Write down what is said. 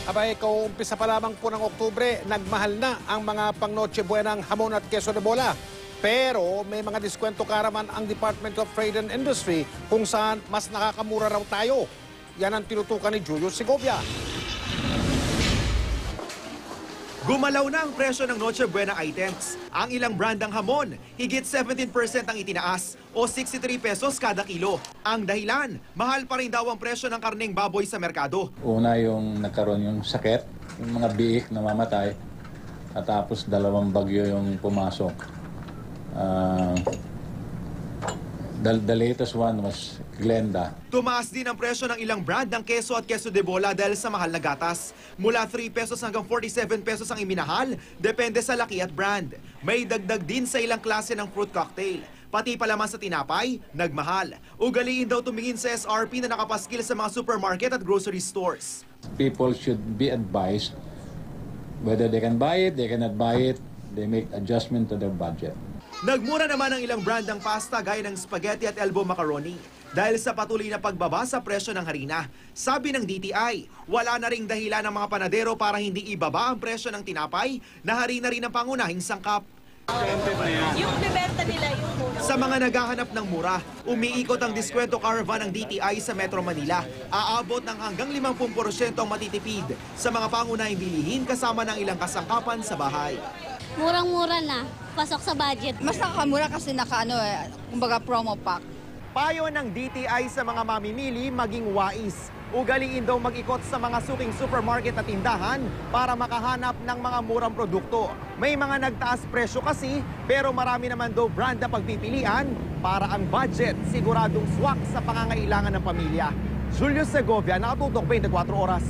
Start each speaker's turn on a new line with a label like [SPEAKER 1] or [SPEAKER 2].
[SPEAKER 1] Abay, kauumpisa pa lamang po ng Oktubre, nagmahal na ang mga pang Noche Buenang hamon at queso de bola. Pero may mga diskwento karaman ang Department of Trade and Industry kung saan mas nakakamura raw tayo. Yan ang tinutukan ni Julius Segovia.
[SPEAKER 2] Gumalaw na ang presyo ng Noche Buena items. Ang ilang brandang hamon, higit 17% ang itinaas o 63 pesos kada kilo. Ang dahilan, mahal pa rin daw ang presyo ng karneng baboy sa merkado.
[SPEAKER 3] Una yung nagkaroon yung sakit, yung mga biik na mamatay, at tapos dalawang bagyo yung pumasok. The latest one was Glenda.
[SPEAKER 2] Tumaas din ang presyo ng ilang brand ng keso at keso de bola dahil sa mahal na gatas. Mula 3 pesos hanggang 47 pesos ang iminahal, depende sa laki at brand. May dagdag din sa ilang klase ng fruit cocktail. Pati palaman sa tinapay, nagmahal. Ugaliin daw tumingin sa SRP na nakapaskil sa mga supermarket at grocery stores.
[SPEAKER 3] People should be advised whether they can buy it, they cannot buy it, they make adjustment to their budget.
[SPEAKER 2] Nagmura naman ang ilang brand ng pasta gaya ng spaghetti at elbow macaroni dahil sa patuloy na pagbaba sa presyo ng harina. Sabi ng DTI, wala na ring dahilan ng mga panadero para hindi ibaba ang presyo ng tinapay na harina rin ang pangunahing sangkap.
[SPEAKER 4] Yung bibenta nila yung mura.
[SPEAKER 2] Sa mga naghahanap ng mura, umiikot ang diskwento caravan ng DTI sa Metro Manila. Aabot ng hanggang 50% ang matitipid sa mga pangunahing bilihin kasama ng ilang kasangkapan sa bahay.
[SPEAKER 5] Murang-mura na. Pasok sa budget.
[SPEAKER 6] Mas nakakamura kasi kumbaga promo pack.
[SPEAKER 2] Payo ng DTI sa mga mamimili maging wais. Ugaliin daw mag-ikot sa mga suking supermarket at tindahan para makahanap ng mga murang produkto. May mga nagtaas presyo kasi, pero marami naman daw brand na pagpipilian para ang budget siguradong swak sa pangangailangan ng pamilya. Julius Segovia, nakatutok 24 oras.